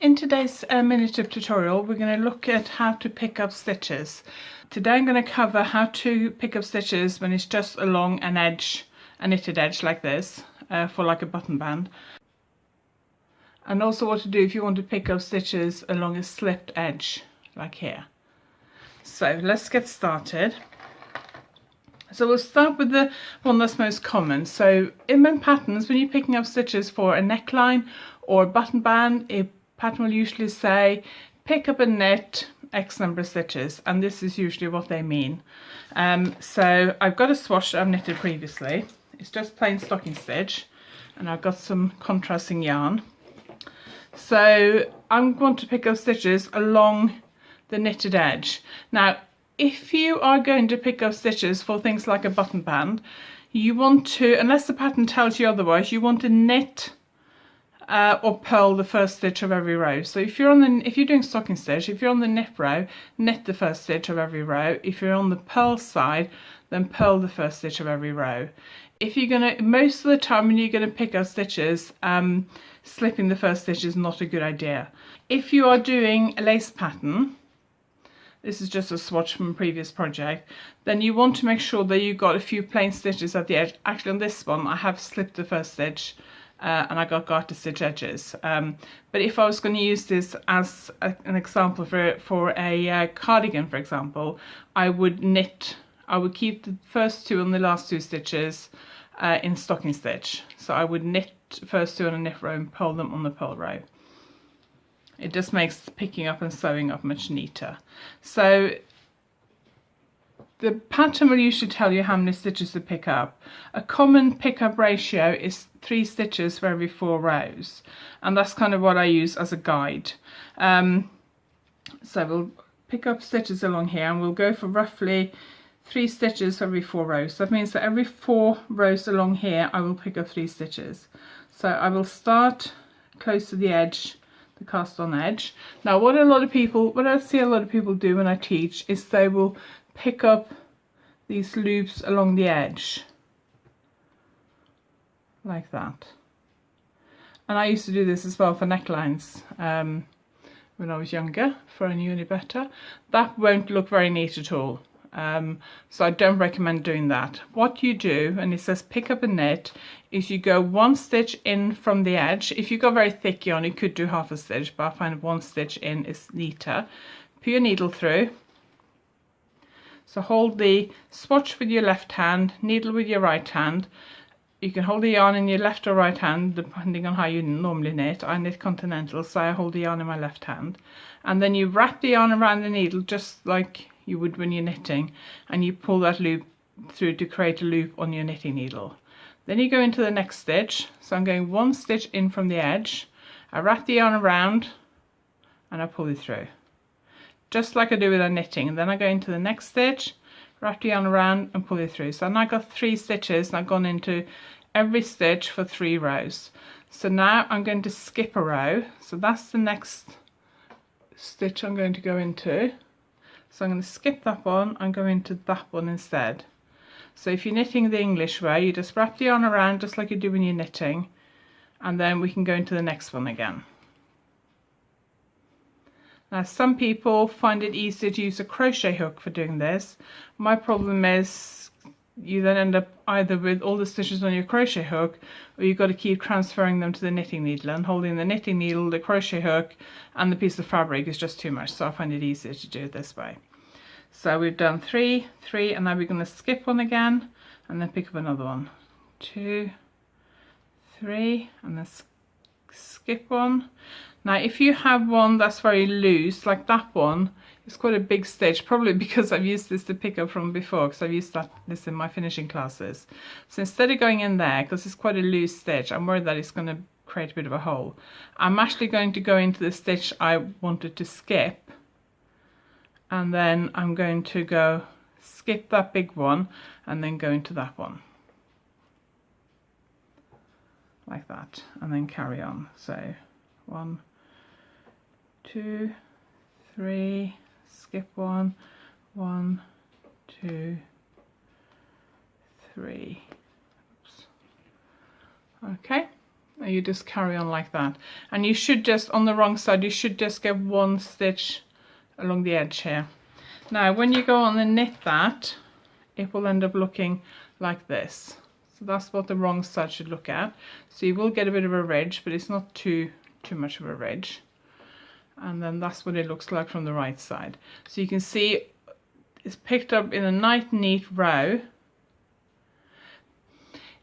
In today's mini tip tutorial, we're going to look at how to pick up stitches. Today I'm going to cover how to pick up stitches when it's just along an edge, a knitted edge like this, for like a button band. And also what to do if you want to pick up stitches along a slipped edge, like here. So let's get started. So we'll start with the one that's most common. So in my patterns, when you're picking up stitches for a neckline or a button band, a pattern will usually say pick up and knit X number of stitches, and this is usually what they mean. So I've got a swatch that I've knitted previously. It's just plain stocking stitch, and I've got some contrasting yarn. So I'm going to pick up stitches along the knitted edge. Now if you are going to pick up stitches for things like a button band, you want to, unless the pattern tells you otherwise, you want to knit or purl the first stitch of every row. So if you're doing stocking stitch, if you're on the knit row, knit the first stitch of every row. If you're on the purl side, then purl the first stitch of every row. If you're gonna, most of the time when you're gonna pick up stitches, slipping the first stitch is not a good idea. If you are doing a lace pattern, this is just a swatch from a previous project, then you want to make sure that you've got a few plain stitches at the edge. Actually on this one I have slipped the first stitch and I got garter stitch edges. But if I was going to use this as an example for a cardigan, for example, I would keep the first two and the last two stitches in stocking stitch. So I would knit first two on a knit row and purl them on the purl row. It just makes picking up and sewing up much neater. So the pattern will usually tell you how many stitches to pick up. A common pick-up ratio is 3 stitches for every 4 rows, and that's kind of what I use as a guide. So we'll pick up stitches along here and we'll go for roughly 3 stitches for every 4 rows. So that means that every 4 rows along here I will pick up 3 stitches. So I will start close to the edge, the cast on edge. Now what I see a lot of people do when I teach is they will pick up these loops along the edge like that. And I used to do this as well for necklines when I was younger, for a uni better. That won't look very neat at all. So I don't recommend doing that. What you do, and it says pick up and knit, is you go 1 stitch in from the edge. If you go very thick yarn, you could do half a stitch, but I find 1 stitch in is neater. Put your needle through. So hold the swatch with your left hand, needle with your right hand. You can hold the yarn in your left or right hand depending on how you normally knit. I knit continental, so I hold the yarn in my left hand. And then you wrap the yarn around the needle just like you would when you're knitting, and you pull that loop through to create a loop on your knitting needle. Then you go into the next stitch. So I'm going 1 stitch in from the edge. I wrap the yarn around and I pull it through, just like I do with our knitting. And then I go into the next stitch, wrap the yarn around and pull it through. So now I've got 3 stitches and I've gone into every stitch for 3 rows. So now I'm going to skip a row. So that's the next stitch I'm going to go into. So I'm going to skip that one and go into that one instead. So if you're knitting the English way, you just wrap the yarn around just like you do when you're knitting, and then we can go into the next one again. Now some people find it easier to use a crochet hook for doing this. My problem is you then end up either with all the stitches on your crochet hook, or you've got to keep transferring them to the knitting needle, and holding the knitting needle, the crochet hook and the piece of fabric is just too much. So I find it easier to do it this way. So we've done 3, 3, and now we're going to skip one again and then pick up another one. 2, 3, and then skip one. Now if you have one that's very loose, like that one, it's quite a big stitch, probably because I've used this to pick up from before, because I've used this in my finishing classes. So instead of going in there, because it's quite a loose stitch, I'm worried that it's going to create a bit of a hole. I'm actually going to go into the stitch I wanted to skip, and then I'm going to go skip that big one and then go into that one like that, and then carry on. So 1, 2, 3, skip 1, 1, 2, 3. Oops. Okay, and you just carry on like that. And you should just, on the wrong side, you should just get one stitch along the edge here. Now when you go on and knit that, it will end up looking like this. So that's what the wrong side should look at. So you will get a bit of a ridge, but it's not too much of a ridge. And then that's what it looks like from the right side. So you can see it's picked up in a nice neat row.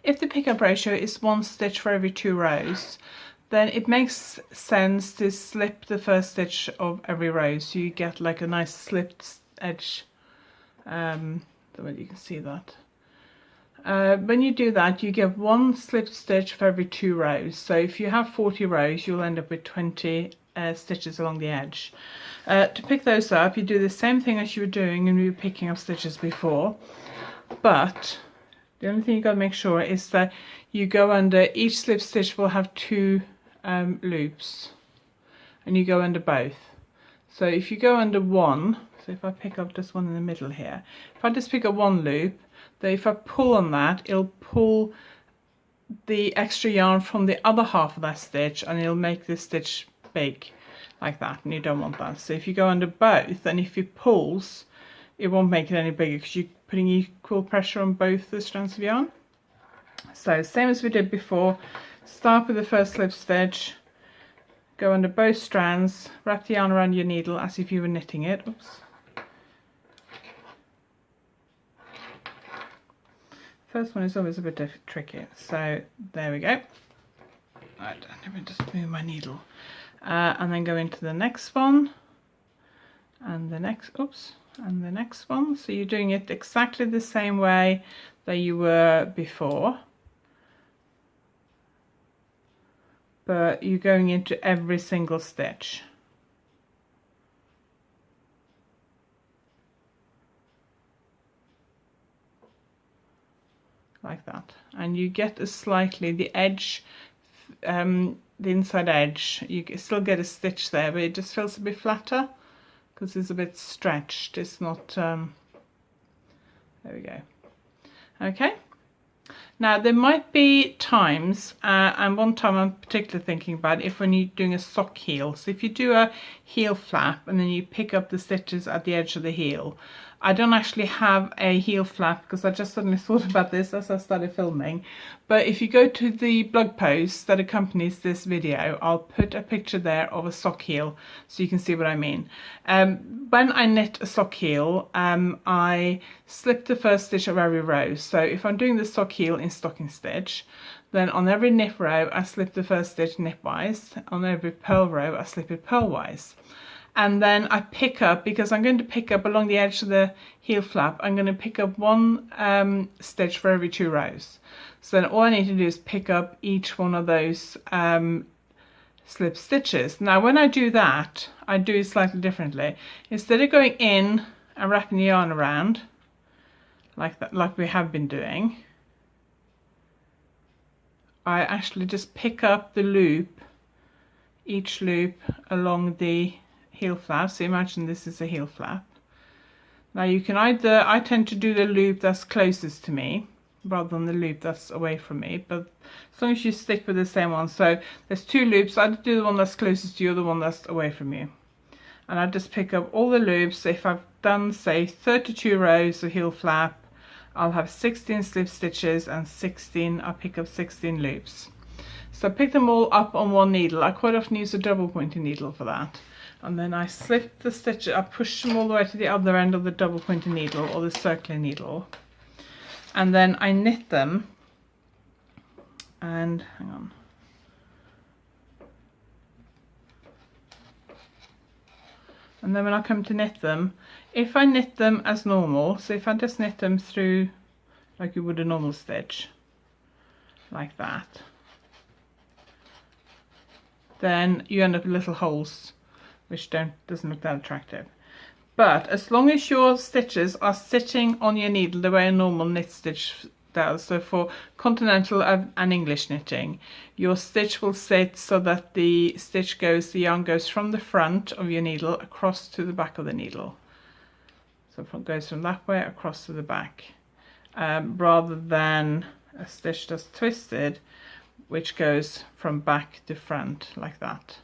If the pickup ratio is 1 stitch for every 2 rows, then it makes sense to slip the first stitch of every row, so you get like a nice slipped edge. The way you can see that. When you do that, you get 1 slipped stitch for every 2 rows. So if you have 40 rows, you'll end up with 20 stitches along the edge. To pick those up, you do the same thing as you were doing when you were picking up stitches before, but the only thing you got to make sure is that you go under, each slip stitch will have 2 loops, and you go under both. So if you go under one, so if I pick up just one in the middle here, if I just pick up one loop, then if I pull on that, it'll pull the extra yarn from the other half of that stitch, and it'll make this stitch big like that, and you don't want that. So if you go under both, and if it pulls, it won't make it any bigger because you're putting equal pressure on both the strands of yarn. So same as we did before, start with the first slip stitch, go under both strands, wrap the yarn around your needle as if you were knitting it. Oops. First one is always a bit tricky, so there we go. Right, let me just move my needle. And then go into the next one, and the next, oops, and the next one. So you're doing it exactly the same way that you were before, but you're going into every single stitch. Like that, and you get a slightly, the edge, the inside edge, you still get a stitch there, but it just feels a bit flatter because it's a bit stretched. It's not, there we go. Okay, now there might be times, and one time I'm particularly thinking about if when you're doing a sock heel. So if you do a heel flap and then you pick up the stitches at the edge of the heel, I don't actually have a heel flap because I just suddenly thought about this as I started filming. But if you go to the blog post that accompanies this video, I'll put a picture there of a sock heel so you can see what I mean. When I knit a sock heel, I slip the first stitch of every row. So if I'm doing the sock heel in stocking stitch, then on every knit row I slip the first stitch knitwise, on every purl row I slip it purlwise. And then I pick up, because I'm going to pick up along the edge of the heel flap, I'm going to pick up 1 stitch for every 2 rows. So then all I need to do is pick up each one of those slip stitches. Now when I do that, I do it slightly differently. Instead of going in and wrapping the yarn around, like that, like we have been doing, I actually just pick up the loop, each loop along the heel flap. So imagine this is a heel flap. Now you can either, I tend to do the loop that's closest to me rather than the loop that's away from me, but as long as you stick with the same one. So there's 2 loops, either do the one that's closest to you or the one that's away from you. And I just pick up all the loops. If I've done say 32 rows of heel flap, I'll have 16 slip stitches and I'll pick up 16 loops. So I pick them all up on one needle. I quite often use a double pointed needle for that. And then I slip the stitches, I push them all the way to the other end of the double pointed needle or the circular needle. And then I knit them, and hang on. And then when I come to knit them, if I knit them as normal, so if I just knit them through like you would a normal stitch, like that, then you end up with little holes which doesn't look that attractive. But as long as your stitches are sitting on your needle the way a normal knit stitch does, so for continental and English knitting, your stitch will sit so that the yarn goes from the front of your needle across to the back of the needle. So it goes from that way across to the back, rather than a stitch that's twisted, which goes from back to front like that.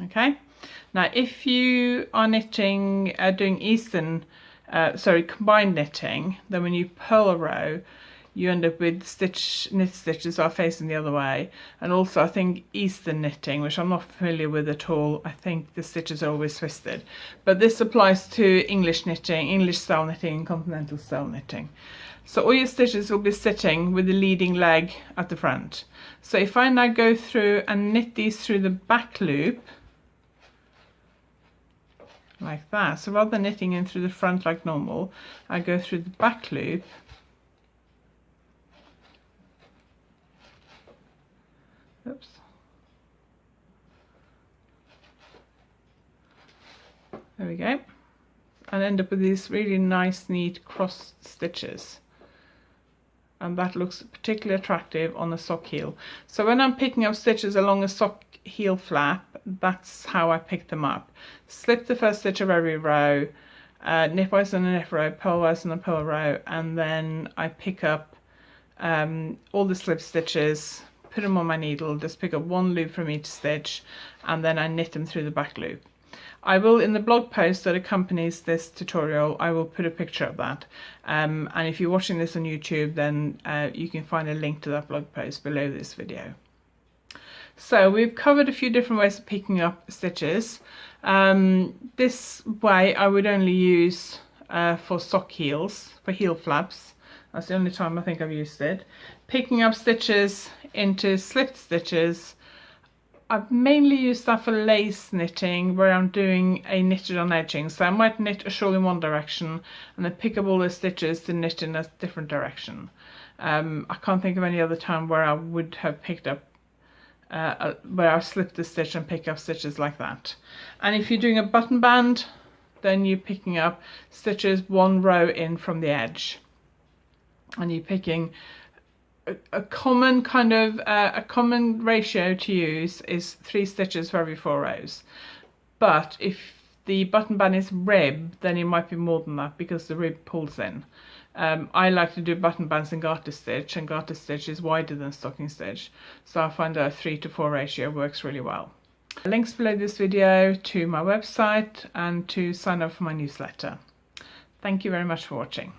Okay, now if you are knitting, doing combined knitting, then when you purl a row, you end up with knit stitches are facing the other way. And also I think Eastern knitting, which I'm not familiar with at all, I think the stitches are always twisted. But this applies to English knitting, English style knitting and continental style knitting. So all your stitches will be sitting with the leading leg at the front. So if I now go through and knit these through the back loop, like that, so rather than knitting in through the front like normal, I go through the back loop. Oops. There we go. And end up with these really nice, neat crossed stitches. And that looks particularly attractive on a sock heel. So when I'm picking up stitches along a sock heel flap, that's how I pick them up. Slip the first stitch of every row, knitwise in a knit row, purlwise in a purl row, and then I pick up all the slip stitches, put them on my needle, just pick up one loop from each stitch, and then I knit them through the back loop. I will, in the blog post that accompanies this tutorial, I will put a picture of that. And if you're watching this on YouTube, then you can find a link to that blog post below this video. So we've covered a few different ways of picking up stitches. This way I would only use for sock heels, for heel flaps. That's the only time I think I've used it. Picking up stitches into slipped stitches, I've mainly used that for lace knitting, where I'm doing a knitted on edging. So I might knit a shawl in one direction and then pick up all the stitches to knit in a different direction. I can't think of any other time where I would have picked up, where I slipped the stitch and pick up stitches like that. And if you're doing a button band, then you're picking up stitches one row in from the edge. And you're picking a common kind of a common ratio to use is 3 stitches for every 4 rows. But if the button band is rib, then it might be more than that because the rib pulls in. I like to do button bands in garter stitch, and garter stitch is wider than stocking stitch, so I find a 3 to 4 ratio works really well. Links below this video to my website and to sign up for my newsletter. Thank you very much for watching.